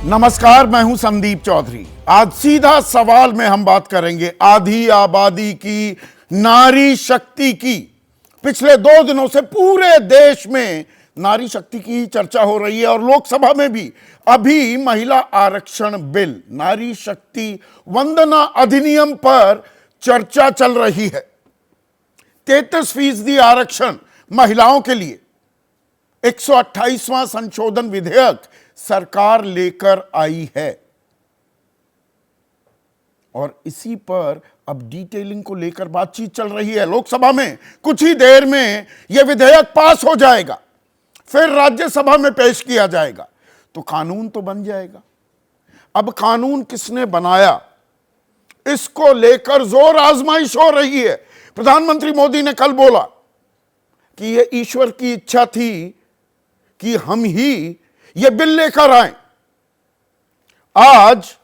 नमस्कार, मैं हूं संदीप चौधरी। आज सीधा सवाल में हम बात करेंगे आधी आबादी की, नारी शक्ति की। पिछले 2 दिनों से पूरे देश में नारी शक्ति की चर्चा हो रही है और लोकसभा में भी अभी महिला आरक्षण बिल, नारी शक्ति वंदना अधिनियम पर चर्चा चल रही है। 33% आरक्षण महिलाओं के लिए 128वां संशोधन विधेयक सरकार लेकर आई है और इसी पर अब डिटेलिंग को लेकर बातचीत चल रही है लोकसभा में। कुछ ही देर में यह विधेयक पास हो जाएगा, फिर राज्यसभा में पेश किया जाएगा तो कानून तो बन जाएगा। अब कानून किसने बनाया, इसको लेकर जोर आजमाइश हो रही है। प्रधानमंत्री मोदी ने कल बोला कि यह ईश्वर की इच्छा थी कि हम ही यह बिल लेकर आए। आज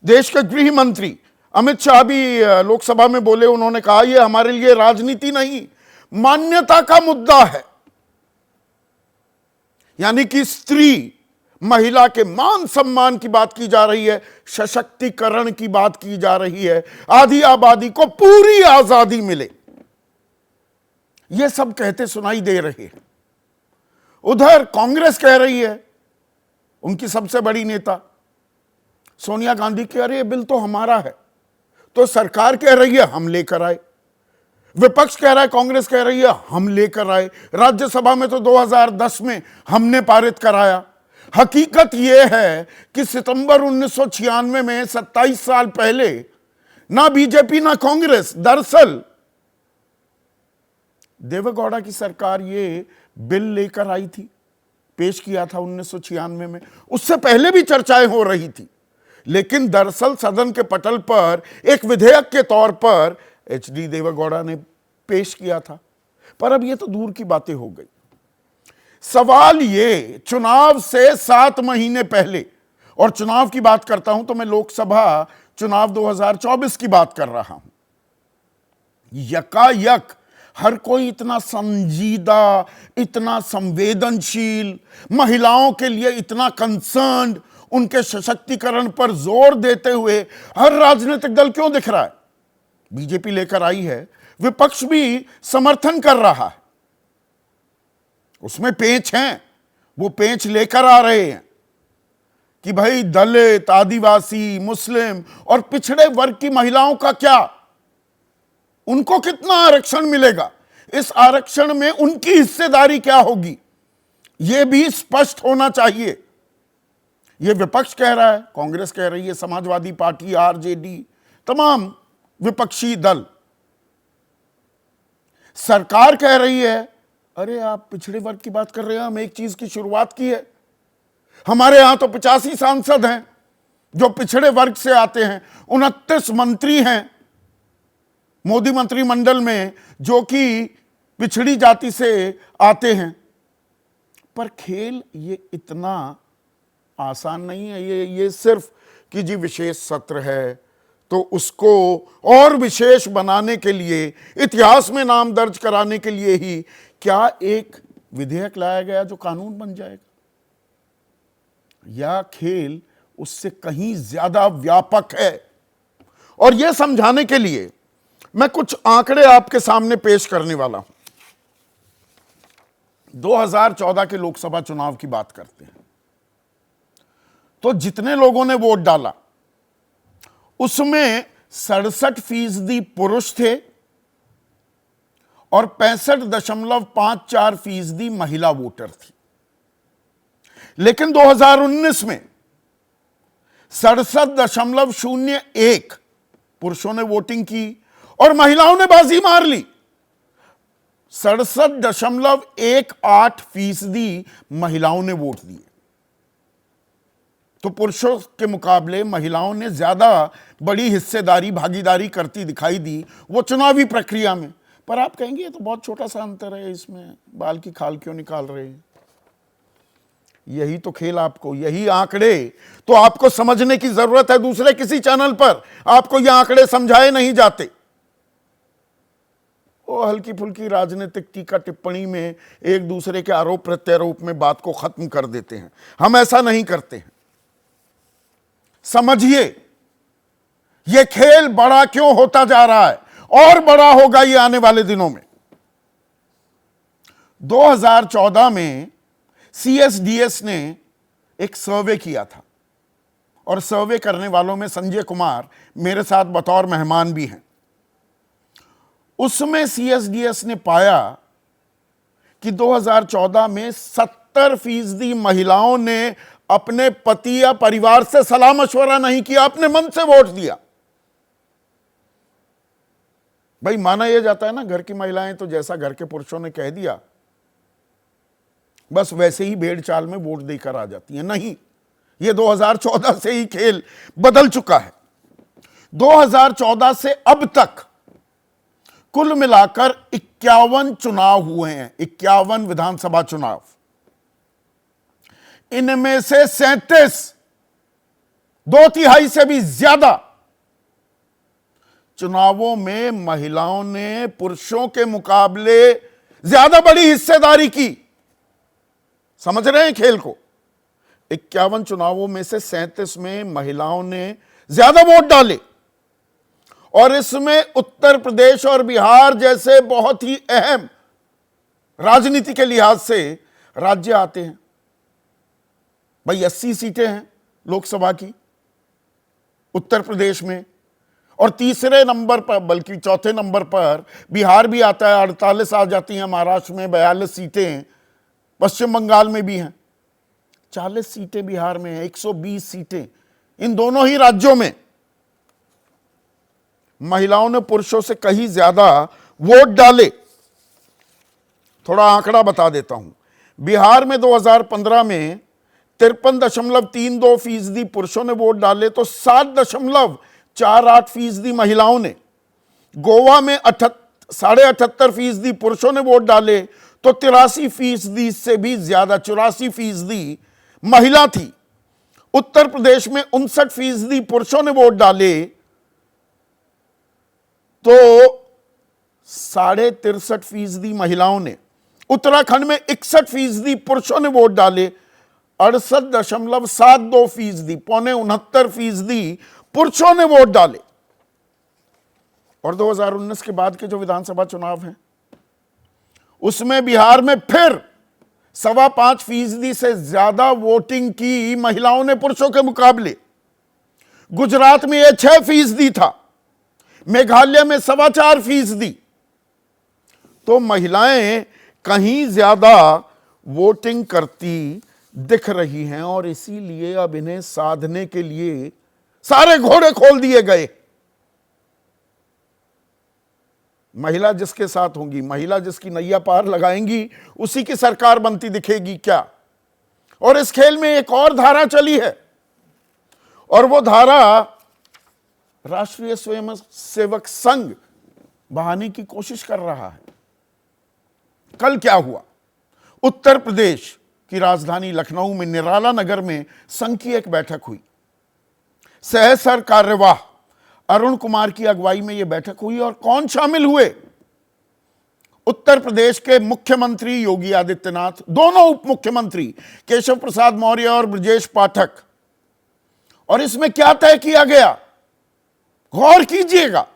देश के गृह मंत्री अमित शाह भी लोकसभा में बोले, उन्होंने कहा यह हमारे लिए राजनीति नहीं, मान्यता का मुद्दा है। यानी कि स्त्री, महिला के मान सम्मान की बात की जा रही है, सशक्तिकरण की बात की जा रही है, आधी आबादी को पूरी आजादी मिले, यह सब कहते सुनाई दे रहे हैं। उधर कांग्रेस कह रही है, उनकी सबसे बड़ी नेता सोनिया गांधी कह रही है बिल तो हमारा है, तो सरकार कह रही है हम लेकर आए। विपक्ष कह रहा है, कांग्रेस कह रही है हम लेकर आए। राज्यसभा में तो 2010 में हमने पारित कराया। हकीकत यह है कि सितंबर 1996 में 27 साल पहले ना बीजेपी ना कांग्रेस, दरअसल देवेगौड़ा की सरकार ये बिल लेकर आई थी, पेश किया था 1996 में। उससे पहले भी चर्चाएं हो रही थी, लेकिन दरअसल सदन के पटल पर एक विधेयक के तौर पर एचडी देवेगौड़ा ने पेश किया था। पर अब ये तो दूर की बातें हो गई। सवाल ये, चुनाव से 7 महीने पहले, और चुनाव की बात करता हूं तो मैं लोकसभा चुनाव 2024 की बात कर रहा हूं। यकायक हर कोई इतना संजीदा, इतना संवेदनशील, महिलाओं के लिए इतना कंसर्न्ड, उनके सशक्तिकरण पर जोर देते हुए हर राजनीतिक दल क्यों दिख रहा है? बीजेपी लेकर आई है, विपक्ष भी समर्थन कर रहा है, उसमें पेंच हैं, वो पेंच लेकर आ रहे हैं कि भाई दलित, आदिवासी, मुस्लिम और पिछड़े वर्ग की महिलाओं का क्या, उनको कितना आरक्षण मिलेगा, इस आरक्षण में उनकी हिस्सेदारी क्या होगी, यह भी स्पष्ट होना चाहिए। यह विपक्ष कह रहा है, कांग्रेस कह रही है, समाजवादी पार्टी, आरजेडी, तमाम विपक्षी दल। सरकार कह रही है अरे आप पिछड़े वर्ग की बात कर रहे हैं, हम एक चीज की शुरुआत की है। हमारे यहां तो 85 सांसद हैं जो पिछड़े वर्ग से आते हैं, 29 मंत्री हैं मोदी मंत्रिमंडल में जो कि पिछड़ी जाति से आते हैं। पर खेल ये इतना आसान नहीं है। ये सिर्फ कि जी विशेष सत्र है तो उसको और विशेष बनाने के लिए, इतिहास में नाम दर्ज कराने के लिए ही क्या एक विधेयक लाया गया जो कानून बन जाएगा? यह खेल उससे कहीं ज्यादा व्यापक है। और यह समझाने के लिए मैं कुछ आंकड़े आपके सामने पेश करने वाला हूं। 2014 के लोकसभा चुनाव की बात करते हैं तो जितने लोगों ने वोट डाला उसमें 67% पुरुष थे और 65.54% महिला वोटर थी। लेकिन 2019 में 67.01 पुरुषों ने वोटिंग की और महिलाओं ने बाजी मार ली। 67.18% महिलाओं ने वोट दिए। तो पुरुषों के मुकाबले महिलाओं ने ज्यादा बड़ी हिस्सेदारी, भागीदारी करती दिखाई दी वो चुनावी प्रक्रिया में। पर आप कहेंगे ये तो बहुत छोटा सा अंतर है, इसमें बाल की खाल क्यों निकाल रहे हैं? यही तो खेल, आपको यही आंकड़े तो आपको समझने की जरूरत है। दूसरे किसी चैनल पर आपको ये आंकड़े समझाए नहीं जाते। वो हल्की फुल्की राजनीतिक टीका टिप्पणी में एक दूसरे के आरोप प्रत्यारोप में बात को खत्म कर देते हैं। हम ऐसा नहीं करते हैं। समझिए यह खेल बड़ा क्यों होता जा रहा है और बड़ा होगा ये आने वाले दिनों में। 2014 में सीएसडीएस ने एक सर्वे किया था और सर्वे करने वालों में संजय कुमार मेरे साथ बतौर मेहमान भी हैं। उसमें सीएसडीएस ने पाया कि 2014 में 70% महिलाओं ने अपने पति या परिवार से सलाह मशवरा नहीं किया, अपने मन से वोट दिया। भाई माना यह जाता है ना, घर की महिलाएं तो जैसा घर के पुरुषों ने कह दिया बस वैसे ही भेड़ चाल में वोट देकर आ जाती है। नहीं, यह 2014 से ही खेल बदल चुका है। 2014 से अब तक कुल मिलाकर 51 चुनाव हुए हैं, 51 विधानसभा चुनाव। इनमें से 37, 2/3 से भी ज्यादा चुनावों में महिलाओं ने पुरुषों के मुकाबले ज्यादा बड़ी हिस्सेदारी की। समझ रहे हैं खेल को? 51 चुनावों में से 37 में महिलाओं ने ज्यादा वोट डाले और इसमें उत्तर प्रदेश और बिहार जैसे बहुत ही अहम राजनीति के लिहाज से राज्य आते हैं। भाई 80 सीटें हैं लोकसभा की उत्तर प्रदेश में, और तीसरे नंबर पर बल्कि चौथे नंबर पर बिहार भी आता है, 48 आ जाती हैं। महाराष्ट्र में 42 सीटें, पश्चिम बंगाल में भी हैं, 40 सीटें बिहार में हैं, 120 सीटें इन दोनों ही राज्यों में। महिलाओं ने पुरुषों से कहीं ज्यादा वोट डाले। थोड़ा आंकड़ा बता देता हूं। बिहार में 2015 में 53.32% पुरुषों ने वोट डाले तो 7.48% महिलाओं ने। गोवा में 78.5% पुरुषों ने वोट डाले तो 83% से भी ज्यादा 84% महिला थी। उत्तर प्रदेश में 59% पुरुषों ने वोट डाले तो 63.5% महिलाओं ने। उत्तराखंड में 61% पुरुषों ने वोट डाले, 68.72%, 69.69% पुरुषों ने वोट डाले। और 2019 के बाद के जो विधानसभा चुनाव हैं उसमें बिहार में फिर 5.25% से ज्यादा वोटिंग की महिलाओं ने पुरुषों के मुकाबले। गुजरात में यह 6% था, मेघालय में 4.25%। तो महिलाएं कहीं ज्यादा वोटिंग करती दिख रही हैं और इसीलिए अब इन्हें साधने के लिए सारे घोड़े खोल दिए गए। महिला जिसके साथ होंगी, महिला जिसकी नैया पार लगाएंगी, उसी की सरकार बनती दिखेगी क्या? और इस खेल में एक और धारा चली है और वो धारा राष्ट्रीय स्वयंसेवक संघ बहाने की कोशिश कर रहा है। कल क्या हुआ? उत्तर प्रदेश की राजधानी लखनऊ में निराला नगर में संघ की एक बैठक हुई। सहसर कार्यवाह अरुण कुमार की अगुवाई में यह बैठक हुई और कौन शामिल हुए? उत्तर प्रदेश के मुख्यमंत्री योगी आदित्यनाथ, दोनों उप मुख्यमंत्री केशव प्रसाद मौर्य और ब्रजेश पाठक। और इसमें क्या तय किया गया? गौर कीजिएगा।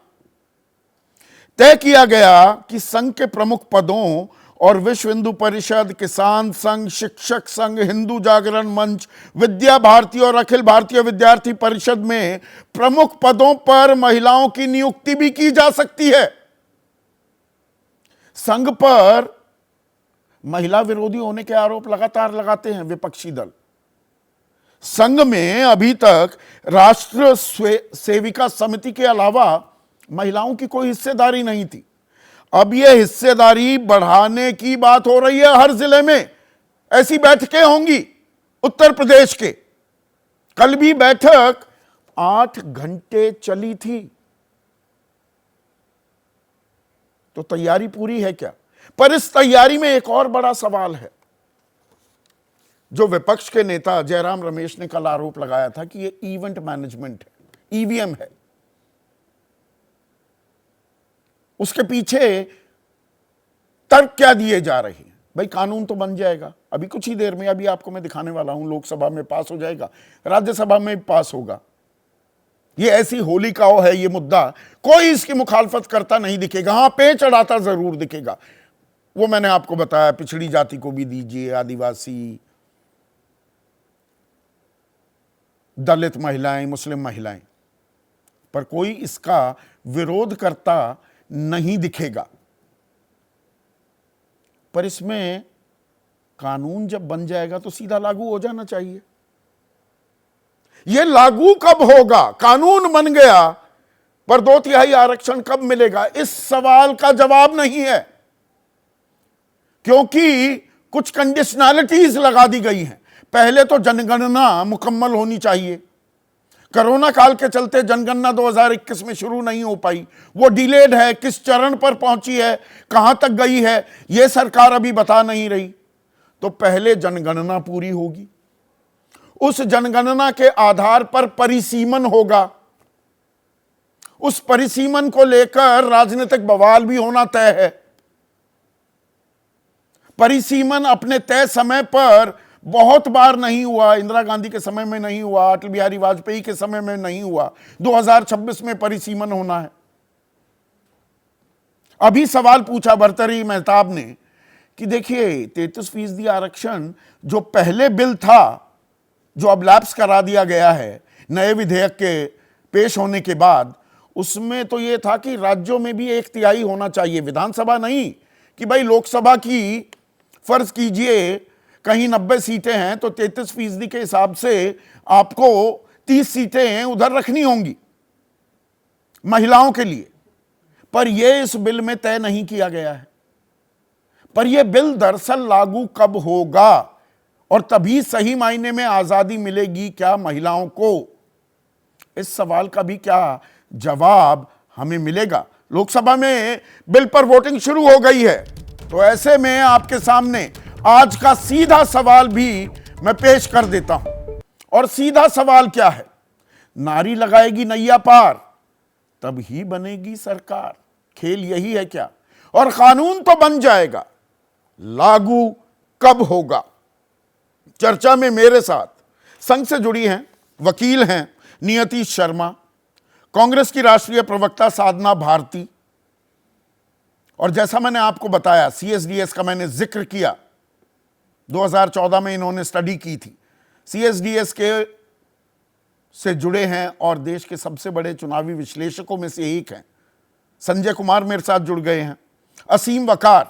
तय किया गया कि संघ के प्रमुख पदों और विश्व हिंदू परिषद, किसान संघ, शिक्षक संघ, हिंदू जागरण मंच, विद्या भारती और अखिल भारतीय विद्यार्थी परिषद में प्रमुख पदों पर महिलाओं की नियुक्ति भी की जा सकती है। संघ पर महिला विरोधी होने के आरोप लगातार लगाते हैं विपक्षी दल। संघ में अभी तक राष्ट्र सेविका समिति के अलावा महिलाओं की कोई हिस्सेदारी नहीं थी। अब यह हिस्सेदारी बढ़ाने की बात हो रही है। हर जिले में ऐसी बैठकें होंगी उत्तर प्रदेश के। कल भी बैठक 8 घंटे चली थी। तो तैयारी पूरी है क्या? पर इस तैयारी में एक और बड़ा सवाल है जो विपक्ष के नेता जयराम रमेश ने कल आरोप लगाया था कि यह इवेंट मैनेजमेंट है, ईवीएम है। उसके पीछे तर्क क्या दिए जा रहे हैं? भाई कानून तो बन जाएगा अभी कुछ ही देर में, अभी आपको मैं दिखाने वाला हूं, लोकसभा में पास हो जाएगा, राज्यसभा में पास होगा। ये ऐसी होली का है ये मुद्दा, कोई इसकी मुखालफत करता नहीं दिखेगा। हाँ, पे चढ़ाता जरूर दिखेगा। वो मैंने आपको बताया, पिछड़ी जाति को भी दीजिए, आदिवासी, दलित महिलाएं, मुस्लिम महिलाएं, पर कोई इसका विरोध करता नहीं दिखेगा। पर इसमें कानून जब बन जाएगा तो सीधा लागू हो जाना चाहिए। यह लागू कब होगा? कानून बन गया पर 2/3 आरक्षण कब मिलेगा? इस सवाल का जवाब नहीं है, क्योंकि कुछ कंडीशनैलिटीज लगा दी गई हैं। पहले तो जनगणना मुकम्मल होनी चाहिए। कोरोना काल के चलते जनगणना 2021 में शुरू नहीं हो पाई, वो डिलेड है। किस चरण पर पहुंची है, कहां तक गई है, यह सरकार अभी बता नहीं रही। तो पहले जनगणना पूरी होगी, उस जनगणना के आधार पर परिसीमन होगा। उस परिसीमन को लेकर राजनीतिक बवाल भी होना तय है। परिसीमन अपने तय समय पर बहुत बार नहीं हुआ। इंदिरा गांधी के समय में नहीं हुआ, अटल बिहारी वाजपेयी के समय में नहीं हुआ। 2026 में परिसीमन होना है। अभी सवाल पूछा भर्तृहरि मेहताब ने कि देखिए 33% आरक्षण जो पहले बिल था, जो अब लैप्स करा दिया गया है नए विधेयक के पेश होने के बाद, उसमें तो यह था कि राज्यों में भी 1/3 होना चाहिए, विधानसभा नहीं। कि भाई लोकसभा की फर्ज कीजिए कहीं 90 सीटें हैं तो 33% के हिसाब से आपको 30 सीटें हैं उधर रखनी होंगी महिलाओं के लिए। पर यह इस बिल में तय नहीं किया गया है। पर यह बिल दरअसल लागू कब होगा और तभी सही मायने में आजादी मिलेगी क्या महिलाओं को? इस सवाल का भी क्या जवाब हमें मिलेगा? लोकसभा में बिल पर वोटिंग शुरू हो गई है, तो ऐसे में आपके सामने आज का सीधा सवाल भी मैं पेश कर देता हूं। और सीधा सवाल क्या है? नारी लगाएगी नैया पार तब ही बनेगी सरकार। खेल यही है क्या? और कानून तो बन जाएगा, लागू कब होगा? चर्चा में मेरे साथ संघ से जुड़ी हैं, वकील हैं नियति शर्मा, कांग्रेस की राष्ट्रीय प्रवक्ता साधना भारती, और जैसा मैंने आपको बताया सीएसडीएस का मैंने जिक्र किया, 2014 में इन्होंने स्टडी की थी, सीएसडीएस के से जुड़े हैं और देश के सबसे बड़े चुनावी विश्लेषकों में से एक हैं। संजय कुमार मेरे साथ जुड़ गए हैं। असीम वकार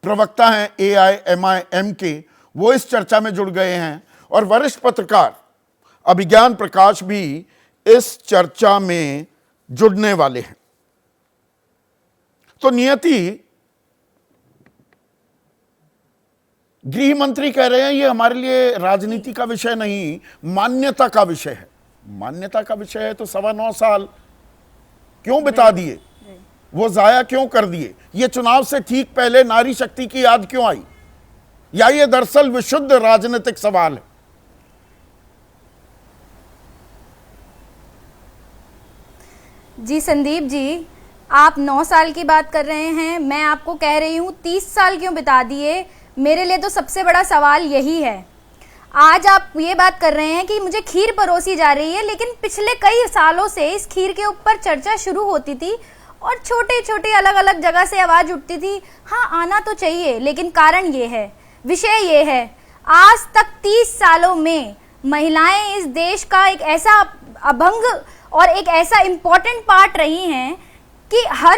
प्रवक्ता हैं AIMIM के, वो इस चर्चा में जुड़ गए हैं। और वरिष्ठ पत्रकार अभिज्ञान प्रकाश भी इस चर्चा में जुड़ने वाले हैं। तो नियति, गृह मंत्री कह रहे हैं ये हमारे लिए राजनीति का विषय नहीं, मान्यता का विषय है। मान्यता का विषय है तो 9.25 साल क्यों बिता दिए, वो जाया क्यों कर दिए? ये चुनाव से ठीक पहले नारी शक्ति की याद क्यों आई? या ये दरअसल विशुद्ध राजनीतिक सवाल है? जी संदीप जी, आप 9 साल की बात कर रहे हैं, मैं आपको कह रही हूँ 30 साल क्यों बिता दिए। मेरे लिए तो सबसे बड़ा सवाल यही है। आज आप ये बात कर रहे हैं कि मुझे खीर परोसी जा रही है, लेकिन पिछले कई सालों से इस खीर के ऊपर चर्चा शुरू होती थी और छोटे छोटे अलग अलग जगह से आवाज उठती थी, हाँ आना तो चाहिए। लेकिन कारण ये है, विषय ये है, आज तक 30 सालों में महिलाएं इस देश का एक ऐसा अभंग और एक ऐसा इम्पोर्टेंट पार्ट रही हैं कि हर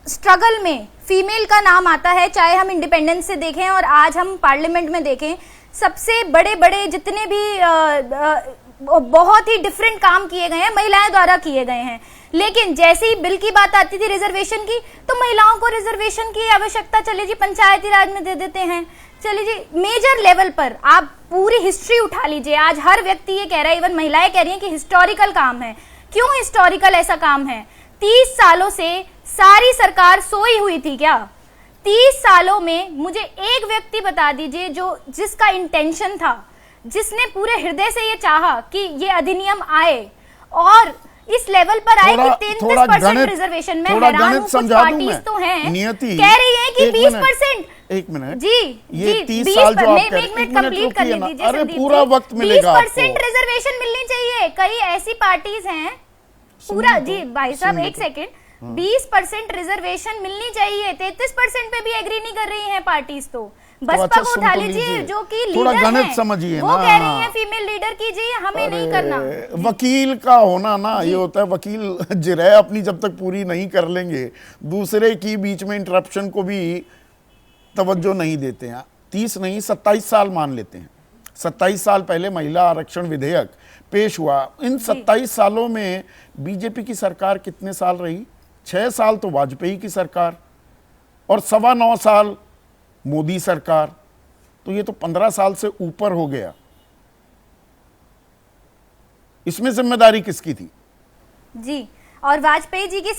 स्ट्रगल में फीमेल का नाम आता है। चाहे हम इंडिपेंडेंस से देखें और आज हम पार्लियामेंट में देखें, सबसे बड़े बड़े जितने भी बहुत ही डिफरेंट काम किए गए हैं महिलाएं द्वारा किए गए हैं। लेकिन जैसे ही बिल की बात आती थी रिजर्वेशन की, तो महिलाओं को रिजर्वेशन की आवश्यकता, चले जी पंचायती राज में दे देते हैं, चले जी मेजर लेवल पर आप पूरी हिस्ट्री उठा लीजिए। आज हर व्यक्ति ये कह रहा है, इवन महिलाएं कह रही हैं कि हिस्टोरिकल काम है। क्यों हिस्टोरिकल ऐसा काम है? 30 सालों से सारी सरकार सोई हुई थी क्या? 30 सालों में मुझे एक व्यक्ति बता दीजिए जिसका इंटेंशन था, जिसने पूरे हृदय से ये चाहा कि ये अधिनियम आए और इस लेवल पर आए कि 33% रिजर्वेशन में। हैरान हूं, कुछ पार्टीज तो हैं कह रही हैं कि 20% एक मिनट जी ये जी 30 साल जो आप कह रहे एक हैं, मिनट एक मिनट कंप्लीट रुकिए करने ना। दीजिए अरे संदीप पूरा जी। वक्त मिलेगा 20% आपको। रिजर्वेशन मिलनी चाहिए। कई ऐसी पार्टीज हैं पूरा जी भाई साहब एक सेकेंड 20% रिजर्वेशन मिलनी चाहिए, 33% पे भी एग्री नहीं कर रही हैं पार्टीज। तो बसपा अच्छा, को सुन उठा तो लीजिए लीजिए। जो कि थोड़ा लीडर गणित हैं, समझिए वो ना। कह रही हैं फीमेल लीडर कीजिए, हमें नहीं करना। वकील का होना ना ये होता है, वकील जिरह अपनी जब तक पूरी नहीं कर लेंगे दूसरे की बीच में इंटरप्शन को भी तवज्जो नहीं देते हैं। 30 नहीं 27 साल मान लेते हैं। 27 साल पहले महिला आरक्षण विधेयक पेश हुआ। इन 27 सालों में बीजेपी की सरकार कितने साल रही? 6 साल तो वाजपेयी की सरकार और 9.25 साल मोदी सरकार, तो ये तो 15 साल से ऊपर हो गया। इसमें जिम्मेदारी किसकी थी? जी, और वाजपेयी जी की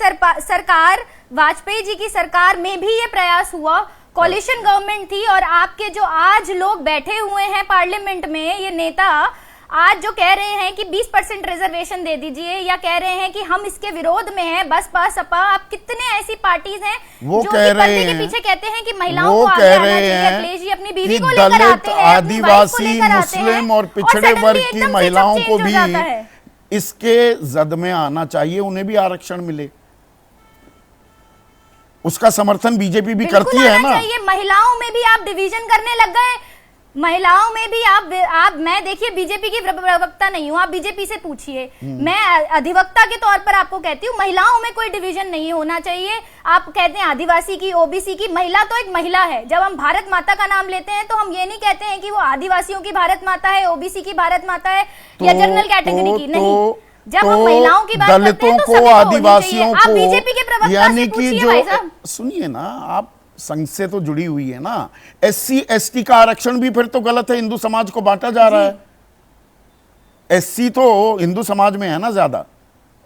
वाजपेयी जी की सरकार में भी ये प्रयास हुआ, कोलिशन गवर्नमेंट थी। और आपके जो आज लोग बैठे हुए हैं पार्लियामेंट में, ये नेता आज जो कह रहे हैं कि 20% रिजर्वेशन दे दीजिए, या कह रहे हैं कि हम इसके विरोध में हैं, बसपा सपा, आप कितने ऐसी पार्टीज हैं वो जो कह कि रहे पर्दे के हैं, पीछे कहते हैं कि महिलाओं वो को आगे कह आना रहे चाहिए। हैं अखिलेश जी अपनी बीवी कि को लेकर दलित, आते हैं, अपनी वाइफ को आदिवासी, लेकर आते हैं, मुस्लिम और पिछड़े suddenly वर्ग की एकदम से महिलाओं सब को change हो जाता भी है। इसके जद में आना चाहिए, उन्हें भी आरक्षण मिले। उसका समर्थन बीजेपी भी करती है ना। चाहिए। महिलाओं में भी आप डिवीजन करने लग गए, महिलाओं में भी आप मैं देखिए बीजेपी की प्रवक्ता नहीं हूं, आप बीजेपी से पूछिए। मैं अधिवक्ता के तौर पर आपको कहती हूँ महिलाओं में कोई डिवीजन नहीं होना चाहिए। आप कहते हैं आदिवासी की, ओबीसी की, महिला तो एक महिला है। जब हम भारत माता का नाम लेते हैं तो हम ये नहीं कहते हैं कि वो आदिवासियों की भारत माता है, ओबीसी की भारत माता है या जनरल कैटेगरी की। नहीं, जब हम महिलाओं की बात करते हैं तो दलितों को, आदिवासियों आप बीजेपी के को, प्रवक्ता यानी से कि पूछिए जो भाई साहब। सुनिए ना, आप संघ से तो जुड़ी हुई है ना। SC ST का आरक्षण भी फिर तो गलत है, हिंदू समाज को बांटा जा रहा है। SC तो हिंदू समाज में है ना ज्यादा,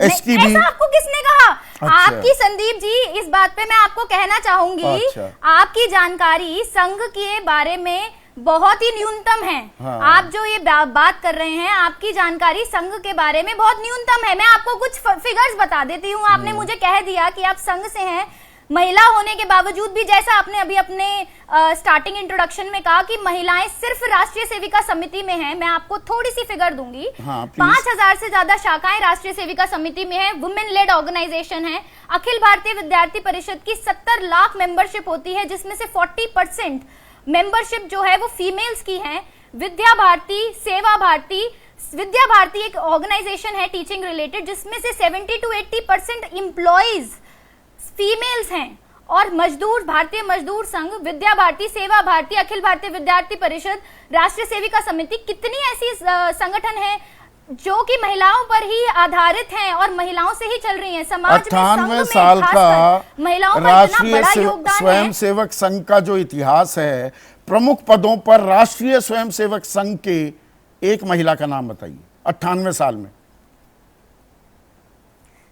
ST भी। ऐसा आपको किसने कहा? अच्छा। आपकी संदीप जी, इस बात पे मैं आपको कहना चाहूंगी, अच्छा। आपकी जानकारी संघ के बारे में बहुत ही न्यूनतम है। हाँ। आप जो ये बात कर रहे हैं, आपकी जानकारी संघ के बारे में बहुत न्यूनतम है। मैं आपको कुछ फिगर्स बता देती हूँ। आपने मुझे कह दिया कि आप संघ से हैं, महिला होने के बावजूद भी, जैसा आपने अभी अपने स्टार्टिंग इंट्रोडक्शन में कहा कि महिलाएं सिर्फ राष्ट्रीय सेविका समिति में हैं। मैं आपको थोड़ी सी फिगर दूंगी। हाँ, 5000 से ज्यादा शाखाएं राष्ट्रीय सेविका समिति में है। वुमेन लेड ऑर्गेनाइजेशन है। अखिल भारतीय विद्यार्थी परिषद की 70 लाख मेंबरशिप होती है, जिसमें से 40% मेंबरशिप जो है वो फीमेल्स की है। विद्या भारती, सेवा भारती, विद्या भारती एक ऑर्गेनाइजेशन है टीचिंग रिलेटेड, जिसमें से 70 to 80% एम्प्लॉइज फीमेल्स हैं। और मजदूर, भारतीय मजदूर संघ, विद्या भारती, सेवा भारती, अखिल भारतीय विद्यार्थी परिषद, राष्ट्रीय सेविका समिति, कितनी ऐसी संगठन है जो कि महिलाओं पर ही आधारित हैं और महिलाओं से ही चल रही हैं। समाज में 98 साल का महिलाओं का इतना राष्ट्रीय बड़ा योगदान है। स्वयंसेवक संघ का जो इतिहास है, प्रमुख पदों पर राष्ट्रीय स्वयंसेवक संघ के एक महिला का नाम बताइए 98 साल में।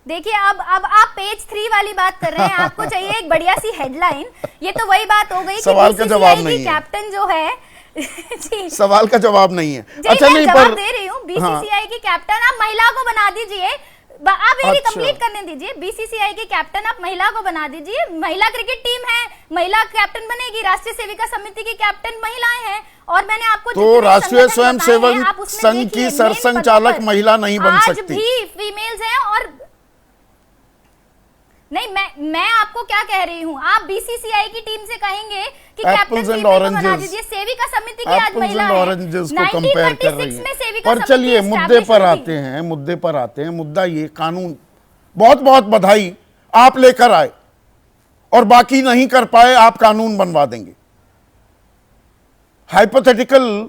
देखिए, अब आप पेज 3 वाली बात कर रहे हैं। आपको चाहिए एक बढ़िया सी हेडलाइन। ये तो वही बात हो गई सवाल का जवाब नहीं है। कैप्टन जो है जी, सवाल का जवाब नहीं है। अच्छा, नहीं, जवाब दे रही हूँ। बीसीसीआई की कैप्टन आप महिला को बना दीजिए। आप मेरी अच्छा। कंप्लीट करने दीजिए। बीसीसीआई की कैप्टन आप महिला को बना दीजिए। महिला क्रिकेट टीम है, महिला कैप्टन बनेगी। राष्ट्रीय सेविका समिति की कैप्टन महिलाएं हैं। और मैंने आपको तो राष्ट्रीय स्वयंसेवक संघ की सरसंघचालक महिला नहीं बन सकती। आज भी फीमेल्स हैं। और नहीं, मैं आपको क्या कह रही हूँ, आप बीसीसीआई की टीम से कहेंगे कि कैप्टन फीमेल को बना दीजिए। सेविका समिति की आज महिला है। ऑरेंजेस को कंपेयर कर रही है। पर समिति चलिए मुद्दे पर आते हैं। मुद्दा ये, कानून, बहुत बहुत बधाई, आप लेकर आए और बाकी नहीं कर पाए, आप कानून बनवा देंगे। हाइपोथेटिकल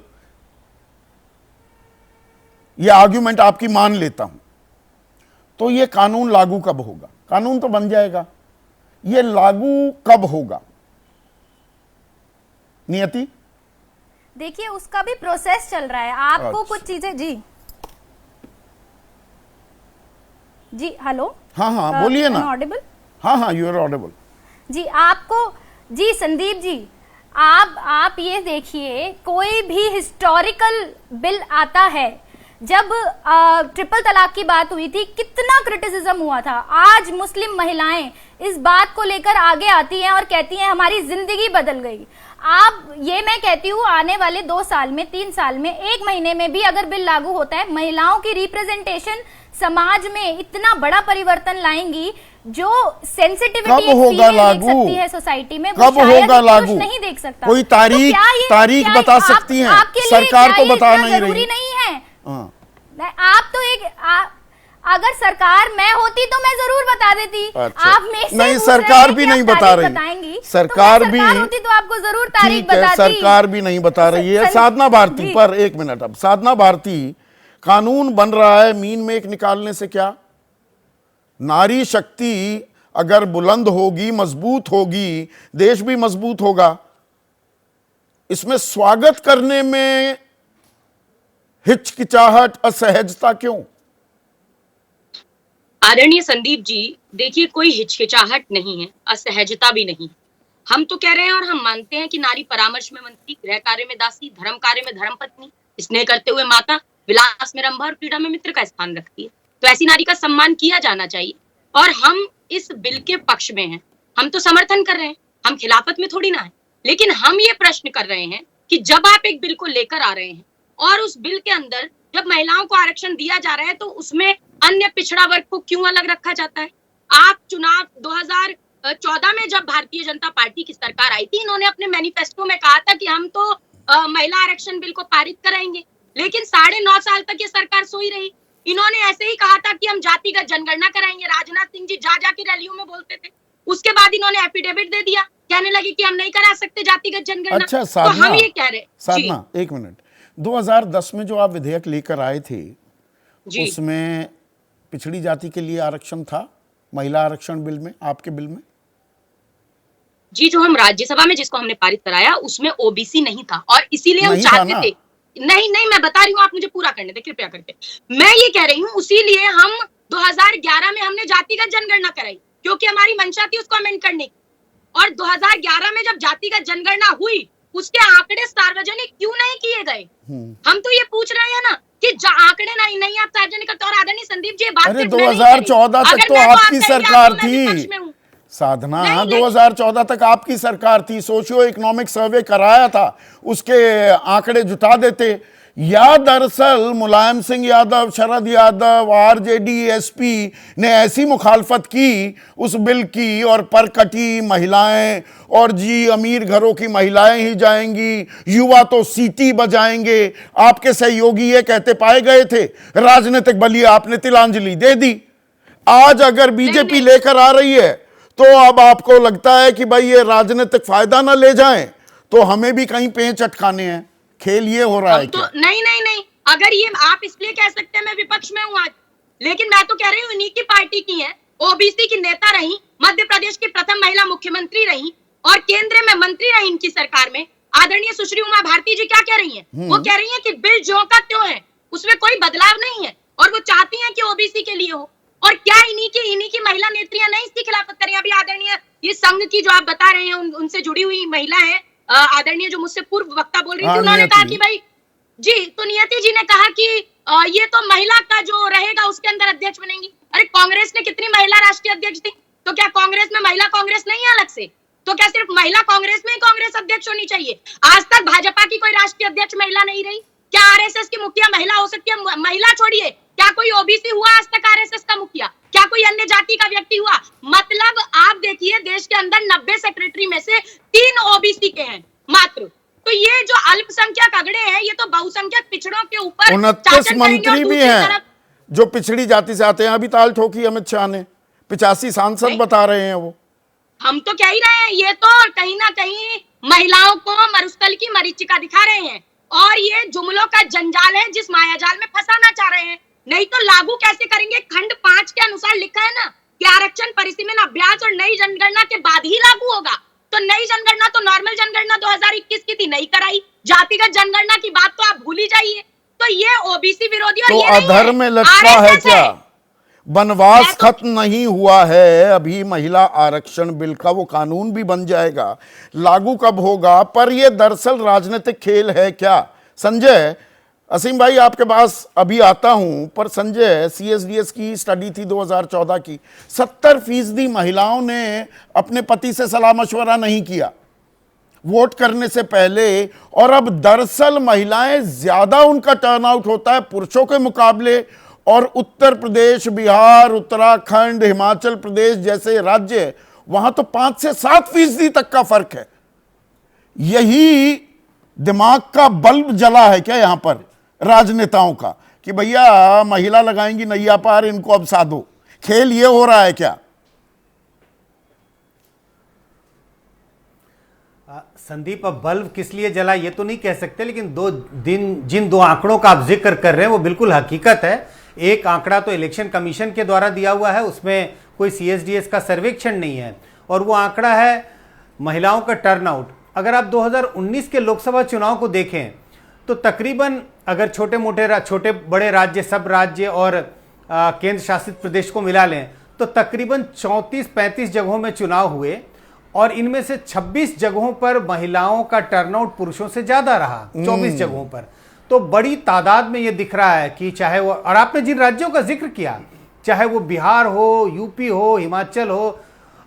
ये आर्ग्यूमेंट आपकी मान लेता हूं, तो ये कानून लागू कब होगा? कानून तो बन जाएगा, ये लागू कब होगा? नियति, देखिए उसका भी प्रोसेस चल रहा है। आपको अच्छा। कुछ चीजें जी हेलो, हाँ बोलिए ना। ऑडिबल? हाँ यू आर ऑडिबल जी। आपको जी संदीप जी, आप ये देखिए, कोई भी हिस्टोरिकल बिल आता है जब ट्रिपल तलाक की बात हुई थी कितना क्रिटिसिज्म हुआ था। आज मुस्लिम महिलाएं इस बात को लेकर आगे आती हैं और कहती हैं हमारी जिंदगी बदल गई। आप ये मैं कहती हूँ आने वाले 2 साल में, 3 साल में, 1 महीने में भी अगर बिल लागू होता है, महिलाओं की रिप्रेजेंटेशन समाज में इतना बड़ा परिवर्तन लाएंगी जो सेंसिटिविटी देख सकती है सोसाइटी में, कब होगा लागू नहीं देख सकता। कोई तारीख बता सकती हैं? सरकार तो बता नहीं रही। नहीं है आप तो अगर सरकार मैं होती तो मैं जरूर बता देती। अच्छा। आप में से नहीं, सरकार भी नहीं बता रही। सरकार भी होती तो आपको जरूर तारीख बताती। सरकार भी नहीं बता रही है। साधना भारती पर एक मिनट, अब साधना भारती, कानून बन रहा है मीन में एक निकालने से क्या? नारी शक्ति अगर बुलंद होगी, मजबूत होगी, देश भी मजबूत होगा। इसमें स्वागत करने में हिचकिचाहट, असहजता क्यों? आदरणीय संदीप जी, देखिए कोई हिचकिचाहट नहीं है, असहजता भी नहीं। हम तो कह रहे हैं और हम मानते हैं कि नारी परामर्श में मंत्री, गृह कार्य में दासी, धर्म कार्य में धर्मपत्नी, स्नेह करते हुए माता, विलास में रंभा और पीड़ा में मित्र का स्थान रखती है। तो ऐसी नारी का सम्मान किया जाना चाहिए और हम इस बिल के पक्ष में हैं। हम तो समर्थन कर रहे हैं, हम खिलाफत में थोड़ी ना है। लेकिन हम ये प्रश्न कर रहे हैं कि जब आप एक बिल को लेकर आ रहे हैं और उस बिल के अंदर जब महिलाओं को आरक्षण दिया जा रहा है तो उसमें अन्य पिछड़ा वर्ग को क्यों अलग रखा जाता है? आप चुनाव 2014 में जब भारतीय जनता पार्टी की सरकार आई थी, इन्होंने अपने मैनिफेस्टो में कहा था कि हम तो महिला आरक्षण बिल को पारित कराएंगे, लेकिन 9.5 साल तक ये सरकार सोई रही। इन्होंने ऐसे ही कहा था कि हम जातिगत जनगणना कराएंगे। राजनाथ सिंह जी जा के रैलियों में बोलते थे। उसके बाद इन्होंने एफिडेविट दे दिया, कहने लगे कि हम नहीं करा सकते जातिगत जनगणना। अच्छा, तो हम ये कह रहे साधना, एक मिनट, 2010 में जो आप विधेयक लेकर आए थे उसमें पिछड़ी जाति के लिए आरक्षण था, महिला आरक्षण बिल में, आपके बिल में? जी, जो हम राज्यसभा में जिसको हमने पारित कराया उसमें ओबीसी नहीं था और इसीलिए हम चाहते थे। नहीं, मैं बता रही हूँ, आप मुझे पूरा करने दें कृपया करके। मैं ये कह रही हूँ इसीलिए हम 2011 में हमने जातिगत जनगणना कराई क्योंकि हमारी मंशा थी उसको अमेंड करने की। और 2011 में जब जातिगत जनगणना हुई उसके आंकड़े सार्वजनिक क्यों नहीं किए गए? हम तो ये पूछ रहे हैं ना कि आंकड़े नहीं आप सार्वजनिक करते। और आदरणीय संदीप जी, बात 2014 तक तो आपकी सरकार थी साधना, 2014 तक आपकी सरकार थी। सोशियो इकोनॉमिक सर्वे कराया था, उसके आंकड़े जुटा देते। या दरअसल मुलायम सिंह यादव, शरद यादव, आरजेडी, एसपी ने ऐसी मुखालफत की उस बिल की और परकटी महिलाएं और जी अमीर घरों की महिलाएं ही जाएंगी, युवा तो सीटी बजाएंगे। आपके सहयोगी ये कहते पाए गए थे, राजनीतिक बलिए आपने तिलांजलि दे दी। आज अगर बीजेपी लेकर आ रही है तो अब आपको लगता है कि भाई ये राजनीतिक फायदा ना ले जाएं, तो हमें भी कहीं पेंच अटकाने हैं। खेल ये हो रहा है तो क्या? नहीं, अगर ये आप इसलिए कह सकते हैं मैं विपक्ष में हूं आज, लेकिन मैं तो कह रही हूँ इन्हीं की पार्टी की है, ओबीसी की नेता रही, मध्य प्रदेश की प्रथम महिला मुख्यमंत्री रही और केंद्र में मंत्री रही इनकी सरकार में। आदरणीय सुश्री उमा भारती जी क्या कह रही हैं? वो कह रही हैं कि बिल ज्यों का त्यों है, उसमें कोई बदलाव नहीं है और वो चाहती हैं कि ओबीसी के लिए हो। और क्या इन्हीं की महिला नेत्रियां नहीं इसकी खिलाफत करें? अभी आदरणीय ये संघ की जो आप बता रहे हैं उनसे जुड़ी हुई महिला है, आदरणीय जो मुझसे पूर्व वक्ता बोल रही थी, उन्होंने कहा कि भाई जी, तो नियति जी ने कहा कि ये तो महिला का जो रहेगा उसके अंदर अध्यक्ष बनेंगी। अरे कांग्रेस ने कितनी महिला राष्ट्रीय अध्यक्ष थी, तो क्या कांग्रेस में महिला कांग्रेस नहीं है अलग से? तो क्या सिर्फ महिला कांग्रेस में ही कांग्रेस अध्यक्ष होनी चाहिए? आज तक भाजपा की कोई राष्ट्रीय अध्यक्ष महिला नहीं रही। क्या आरएसएस की मुखिया महिला हो सकती है? महिला छोड़िए, क्या कोई ओबीसी हुआ आज तक आरएसएस का मुखिया? क्या कोई अन्य जाति का व्यक्ति हुआ? मतलब आप देखिए देश के अंदर 90 सेक्रेटरी में से 3 ओबीसी के हैं मात्र। तो ये जो अल्पसंख्यक अगड़े हैं ये तो बहुसंख्यक पिछड़ों के ऊपर 29 मंत्री भी हैं जो पिछड़ी जाति से आते हैं। अभी ताल ठोकी अमित शाह ने, 85 सांसद बता रहे हैं वो। हम तो कह ही रहे हैं, ये तो कहीं ना कहीं महिलाओं को मरुस्थल की मरीचिका दिखा रहे हैं और ये जुमलों का जंजाल है जिस मायाजाल में फंसाना चाह रहे हैं। नहीं तो लागू कैसे करेंगे? खंड 5 के अनुसार लिखा है ना कि आरक्षण परिसीमन अभ्यास और नई जनगणना के बाद ही लागू होगा। तो नई जनगणना तो नॉर्मल जनगणना 2021 की थी, नहीं कराई। जातिगत जनगणना की बात तो आप भूल ही जाइए। तो ये ओबीसी विरोधी और तो ये अधर में लटका है क्या? वनवास खत्म नहीं हुआ है अभी महिला आरक्षण बिल का, वो कानून भी बन जाएगा, लागू कब होगा? पर ये दरअसल राजनीतिक खेल है क्या? संजय, असीम भाई आपके पास अभी आता हूं, पर संजय, सीएसडीएस की स्टडी थी 2014 की, 70% महिलाओं ने अपने पति से सलाह मशवरा नहीं किया वोट करने से पहले। और अब दरअसल महिलाएं ज्यादा उनका टर्नआउट होता है पुरुषों के मुकाबले, और उत्तर प्रदेश, बिहार, उत्तराखंड, हिमाचल प्रदेश जैसे राज्य, वहां तो 5 से 7% तक का फर्क है। यही दिमाग का बल्ब जला है क्या यहां पर राजनेताओं का, कि भैया महिला लगाएंगी नैया पार, इनको अब साधो? खेल ये हो रहा है क्या? संदीप, अब बल्ब किस लिए जला ये तो नहीं कह सकते, लेकिन जिन दो आंकड़ों का आप जिक्र कर रहे हैं वो बिल्कुल हकीकत है। एक आंकड़ा तो इलेक्शन कमीशन के द्वारा दिया हुआ है, उसमें कोई सीएसडीएस का सर्वेक्षण नहीं है, और वो आंकड़ा है महिलाओं का टर्नआउट। अगर आप 2019 के लोकसभा चुनाव को देखें तो तकरीबन, अगर छोटे बड़े राज्य, सब राज्य और केंद्र शासित प्रदेश को मिला लें, तो तकरीबन 34-35 जगहों में चुनाव हुए, और इनमें से 26 जगहों पर महिलाओं का टर्नआउट पुरुषों से ज्यादा रहा, 24 जगहों पर। तो बड़ी तादाद में यह दिख रहा है कि चाहे वो, और आपने जिन राज्यों का जिक्र किया, चाहे वो बिहार हो, यूपी हो, हिमाचल हो,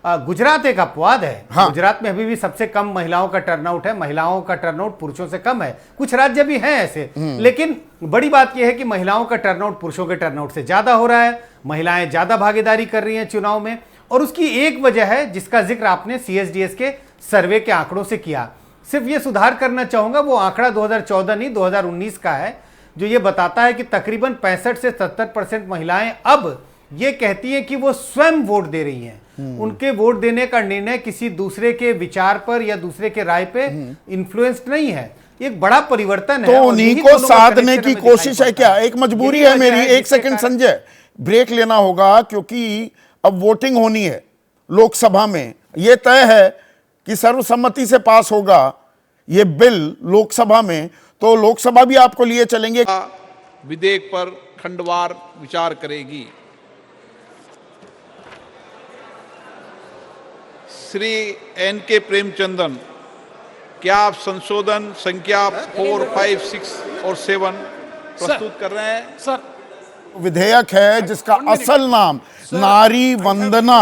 गुजरात एक अपवाद है। हाँ। गुजरात में अभी भी सबसे कम महिलाओं का टर्नआउट है, महिलाओं का टर्नआउट पुरुषों से कम है। कुछ राज्य भी हैं ऐसे, लेकिन बड़ी बात यह है कि महिलाओं का टर्नआउट पुरुषों के टर्नआउट से ज्यादा हो रहा है, महिलाएं ज्यादा भागीदारी कर रही हैं चुनाव में। और उसकी एक वजह है जिसका जिक्र आपने सीएसडीएस के सर्वे के आंकड़ों से किया। सिर्फ ये सुधार करना चाहूंगा, वो आंकड़ा 2014 नहीं 2019 का है, जो ये बताता है कि तकरीबन 65 से 70% महिलाएं अब ये कहती हैं कि वो स्वयं वोट दे रही हैं। उनके वोट देने का निर्णय किसी दूसरे के विचार पर या दूसरे के राय पे इन्फ्लुएंस्ड नहीं है। एक बड़ा परिवर्तन है। तो उन्हीं को साधने की कोशिश है क्या? एक मजबूरी है मेरी। एक सेकंड संजय, ब्रेक लेना होगा, क्योंकि अब वोटिंग होनी है लोकसभा में। यह तय है कि सर्वसम्मति से पास होगा ये बिल लोकसभा में, तो लोकसभा भी आपको लिए चलेंगे। विधेयक पर खंडवार विचार करेगी। श्री एन.के. प्रेमचंदन, क्या आप संशोधन संख्या 4, 5, 6 और 7 प्रस्तुत कर रहे हैं? सर, विधेयक है जिसका असल नाम नारी वंदना,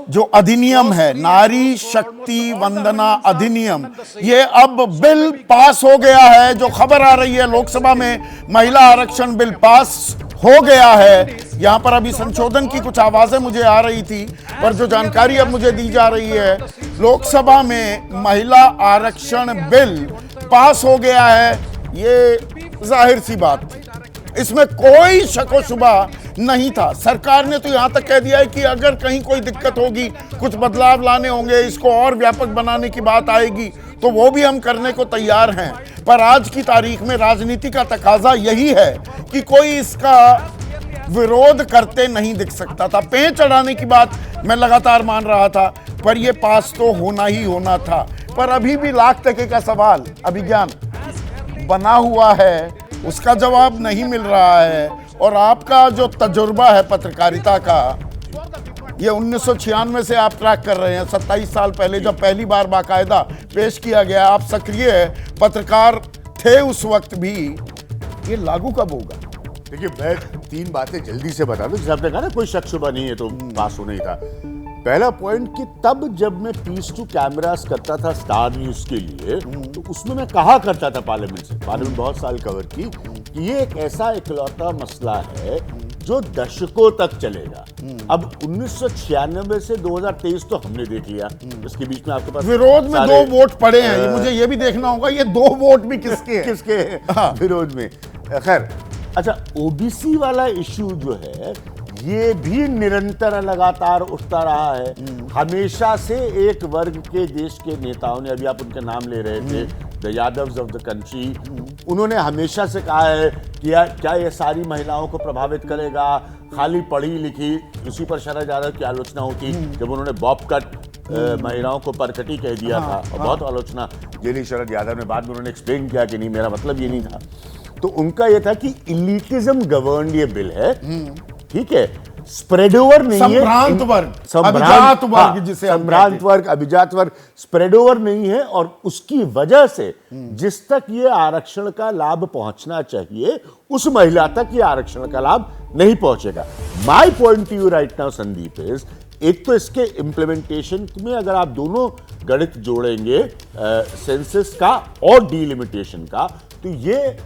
जो अधिनियम है, नारी शक्ति वंदना अधिनियम, ये अब बिल पास हो गया है। जो खबर आ रही है लोकसभा में, महिला आरक्षण बिल पास हो गया है। यहां पर अभी संशोधन की कुछ आवाजें मुझे आ रही थी, पर जो जानकारी अब मुझे दी जा रही है, लोकसभा में महिला आरक्षण बिल पास हो गया है। ये जाहिर सी बात थी, इसमें कोई शक शुबा नहीं था। सरकार ने तो यहां तक कह दिया है कि अगर कहीं कोई दिक्कत होगी, कुछ बदलाव लाने होंगे, इसको और व्यापक बनाने की बात आएगी, तो वो भी हम करने को तैयार हैं। पर आज की तारीख में राजनीति का तकाजा यही है कि कोई इसका विरोध करते नहीं दिख सकता था। पेड़ चढ़ाने की बात मैं लगातार मान रहा था, पर यह पास तो होना ही होना था। पर अभी भी लाख टके का सवाल, अभिज्ञान बना हुआ है, उसका जवाब नहीं मिल रहा है। और आपका जो तजुर्बा है पत्रकारिता का, ये 1996 से आप ट्रैक कर रहे हैं, 27 साल पहले जब पहली बार बाकायदा पेश किया गया, आप सक्रिय पत्रकार थे उस वक्त भी। ये लागू कब होगा? देखिए, मैं 3 बातें जल्दी से बता दूं। जैसे आपने कहा ना कोई शक शुबा नहीं है तो पास होना ही था। पहला पॉइंट कि तब जब मैं पीस टू कैमरास करता था स्टार न्यूज के लिए, तो उसमें मैं कहा करता था पार्लियामेंट से, पार्लियामेंट बहुत साल कवर की, कि ये एक ऐसा इकलौता मसला है जो दशकों तक चलेगा। अब 1996 से 2023 तो हमने देख लिया, इसके बीच में आपके पास विरोध में 2 वोट पड़े हैं। मुझे ये भी देखना होगा ये 2 वोट भी किसके हैं? किसके हैं विरोध में। खैर, अच्छा, ओबीसी वाला इश्यू जो है ये भी निरंतर लगातार उठता रहा है। हमेशा से एक वर्ग के देश के नेताओं ने, अभी आप उनके नाम ले रहे थे, the Yadavs of the country, उन्होंने हमेशा से कहा है कि क्या ये सारी महिलाओं को प्रभावित करेगा? खाली पढ़ी लिखी, उसी पर शरद यादव की आलोचना होती जब उन्होंने बॉब कट महिलाओं को परकटी कह दिया था, और बहुत आलोचना जेली शरद यादव ने, बाद में उन्होंने एक्सप्लेन किया कि नहीं, मेरा मतलब ये नहीं था। तो उनका ये था कि इलीटिज्म गवर्न ये बिल है, ठीक है, स्प्रेड ओवर नहीं है, संभ्रांत वर्ग, अभिजात वर्ग जिसे हम संभ्रांत कहते वर्ग, अभिजात वर्ग स्प्रेड ओवर नहीं है, और उसकी वजह से जिस तक ये आरक्षण का लाभ पहुंचना चाहिए उस महिला तक ये आरक्षण का लाभ नहीं पहुंचेगा। My point two you right now Sandeep is, एक तो इसके इंप्लीमेंटेशन में अगर आप दोनों गणित जोड़ेंगे सेंसस का और डीलिमिटेशन का, तो ये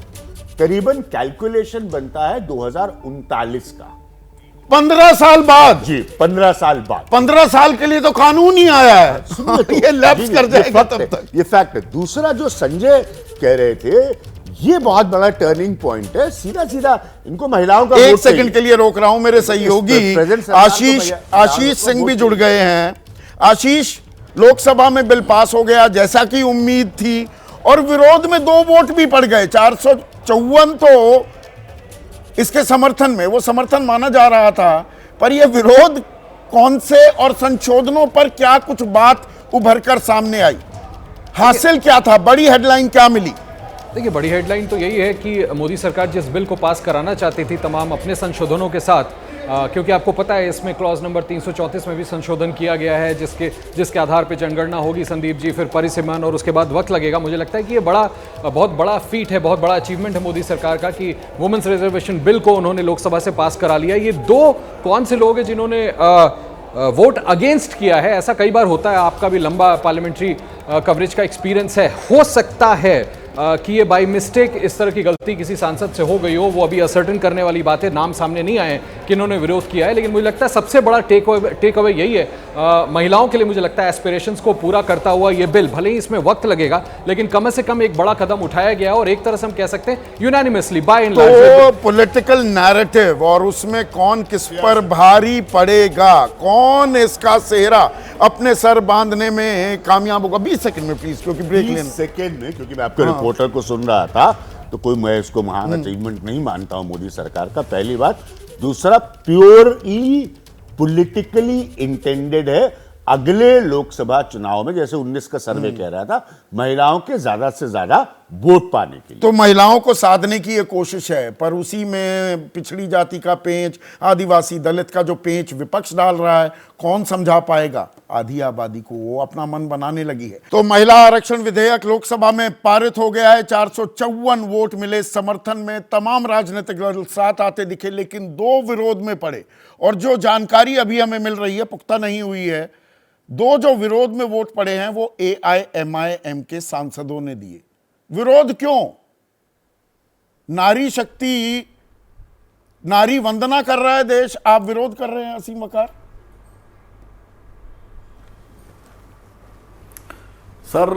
करीबन कैलकुलेशन बनता है 2039 का। 15 साल बाद। जी, 15 साल बाद। 15 साल के लिए तो कानून ही आया है। तो, ये लैप्स कर जाएगा तब तक। ये फैक्ट है। दूसरा जो संजय कह रहे थे, ये बहुत बड़ा टर्निंग पॉइंट है। सीधा सीधा इनको महिलाओं का एक सेकंड के लिए रोक रहा हूं, मेरे सहयोगी आशीष सिंह भी जुड़ गए हैं। आशीष, लोकसभा में बिल पास हो गया जैसा कि उम्मीद थी, और विरोध में 2 वोट भी पड़ गए। 454 तो इसके समर्थन में, वो समर्थन माना जा रहा था, पर यह विरोध कौन से और संशोधनों पर क्या कुछ बात उभर कर सामने आई? हासिल क्या था? बड़ी हेडलाइन क्या मिली? देखिए, बड़ी हेडलाइन तो यही है कि मोदी सरकार जिस बिल को पास कराना चाहती थी तमाम अपने संशोधनों के साथ, क्योंकि आपको पता है इसमें क्लॉज नंबर 334 में भी संशोधन किया गया है, जिसके आधार पर जनगणना होगी संदीप जी, फिर परिसीमन, और उसके बाद वक्त लगेगा। मुझे लगता है कि ये बहुत बड़ा फीट है, बहुत बड़ा अचीवमेंट है मोदी सरकार का कि वुमेन्स रिजर्वेशन बिल को उन्होंने लोकसभा से पास करा लिया। ये 2 कौन से लोग हैं जिन्होंने वोट अगेंस्ट किया है? ऐसा कई बार होता है, आपका भी लंबा पार्लियामेंट्री कवरेज का एक्सपीरियंस है। हो सकता है कि ये बाय मिस्टेक इस तरह की गलती किसी सांसद से हो गई हो, वो अभी असर्टन करने वाली बात है, नाम सामने नहीं आए कि इन्होंने विरोध किया है। लेकिन मुझे लगता है सबसे बड़ा टेक अवे यही है, महिलाओं के लिए मुझे लगता है एस्पिरेशंस को पूरा करता हुआ ये बिल, भले ही इसमें वक्त लगेगा, लेकिन कम से कम एक बड़ा कदम उठाया गया, और एक तरह से हम कह सकते हैं यूनानिमसली बाय एंड लार्ज। तो पॉलिटिकल नैरेटिव और उसमें कौन किस पर भारी पड़ेगा, कौन इसका सेहरा अपने सर बांधने में कामयाब होगा? 20 सेकंड में प्लीज, क्योंकि ब्रेक लेना। 20 सेकंड में, क्योंकि मैं आपके रिपोर्टर को सुन रहा था, तो कोई मैं इसको महान अचीवमेंट नहीं मानता हूं मोदी सरकार का, पहली बात। दूसरा, प्योरली पॉलिटिकली इंटेंडेड है। अगले लोकसभा चुनाव में, जैसे 19 का सर्वे कह रहा था, महिलाओं के ज्यादा से ज्यादा वोट पाने के लिए, तो महिलाओं को साधने की ये कोशिश है, पर उसी में पिछड़ी जाति का पेंच, आदिवासी दलित का जो पेंच विपक्ष डाल रहा है, कौन समझा पाएगा आधी आबादी को? वो अपना मन बनाने लगी है। तो महिला आरक्षण विधेयक लोकसभा में पारित हो गया है। 454 वोट मिले समर्थन में, तमाम राजनीतिक दल साथ आते दिखे, लेकिन 2 विरोध में पड़े। और जो जानकारी अभी हमें मिल रही है, पुख्ता नहीं हुई है, 2 जो विरोध में वोट पड़े हैं वो AIMIM के सांसदों ने दिए। विरोध क्यों? नारी शक्ति, नारी वंदना कर रहा है देश, आप विरोध कर रहे हैं असीम वकार? सर,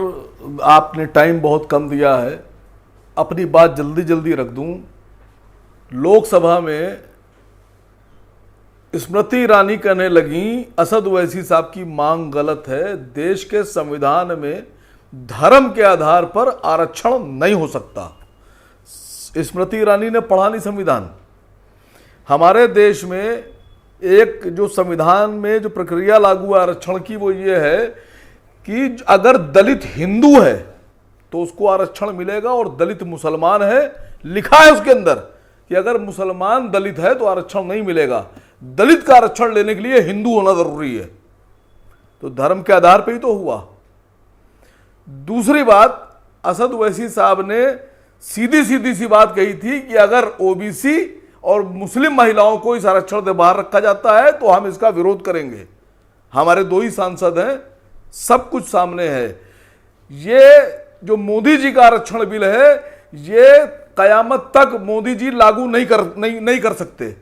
आपने टाइम बहुत कम दिया है, अपनी बात जल्दी जल्दी रख दूं। लोकसभा में स्मृति ईरानी कहने लगी असद ओवैसी साहब की मांग गलत है, देश के संविधान में धर्म के आधार पर आरक्षण नहीं हो सकता। स्मृति ईरानी ने पढ़ा नहीं संविधान। हमारे देश में एक जो संविधान में जो प्रक्रिया लागू है आरक्षण की, वो ये है कि अगर दलित हिंदू है तो उसको आरक्षण मिलेगा, और दलित मुसलमान है, लिखा है उसके अंदर कि अगर मुसलमान दलित है तो आरक्षण नहीं मिलेगा। दलित का आरक्षण लेने के लिए हिंदू होना जरूरी है, तो धर्म के आधार पर ही तो हुआ। दूसरी बात, असद ओवैसी साहब ने सीधी सी बात कही थी कि अगर ओबीसी और मुस्लिम महिलाओं को इस आरक्षण से बाहर रखा जाता है तो हम इसका विरोध करेंगे। हमारे 2 ही सांसद हैं, सब कुछ सामने है। ये जो मोदी जी का आरक्षण बिल है, ये कयामत तक मोदी जी लागू नहीं कर सकते।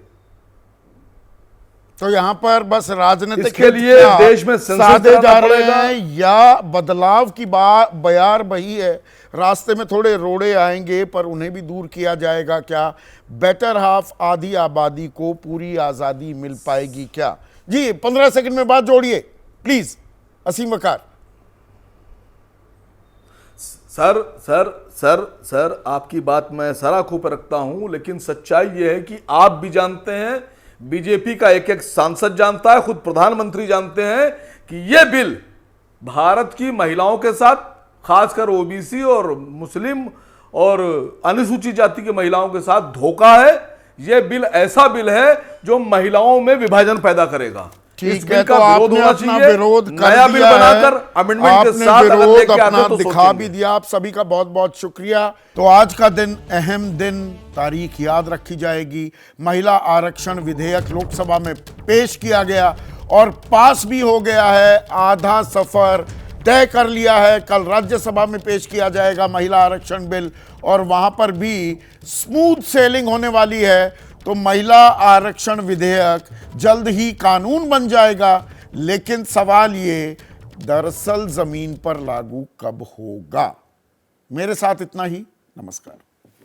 तो यहां पर बस राजनीतिक इसके लिए देश में साधे जा रहे हैं, या बदलाव की बयार बही है? रास्ते में थोड़े रोड़े आएंगे, पर उन्हें भी दूर किया जाएगा क्या? बेटर हाफ आधी आबादी को पूरी आजादी मिल पाएगी क्या? जी 15 सेकंड में बात जोड़िए प्लीज, असीम वकार। सर, आपकी बात मैं सराखों पर रखता हूं, लेकिन सच्चाई यह है कि आप भी जानते हैं, बीजेपी का एक सांसद जानता है, खुद प्रधानमंत्री जानते हैं कि यह बिल भारत की महिलाओं के साथ, खासकर ओबीसी और मुस्लिम और अनुसूचित जाति की महिलाओं के साथ धोखा है। ये बिल ऐसा बिल है जो महिलाओं में विभाजन पैदा करेगा। ठीक इस है, बिल तो का विरोध आपने होना अपना चाहिए। विरोध कर नया बिल दिया है। बनाकर अमेंडमेंट के आपने साथ अगर विरोध लेके आते अपना तो दिखा सोचेंगे। भी दिया। आप सभी का बहुत बहुत शुक्रिया। तो आज का दिन अहम दिन, तारीख याद रखी जाएगी। महिला आरक्षण विधेयक लोकसभा में पेश किया गया और पास भी हो गया है। आधा सफर तय कर लिया है। कल राज्यसभा में पेश किया जाएगा महिला आरक्षण बिल और वहां पर भी स्मूथ सेलिंग होने वाली है। तो महिला आरक्षण विधेयक जल्द ही कानून बन जाएगा। लेकिन सवाल ये, दरअसल जमीन पर लागू कब होगा? मेरे साथ इतना ही। नमस्कार।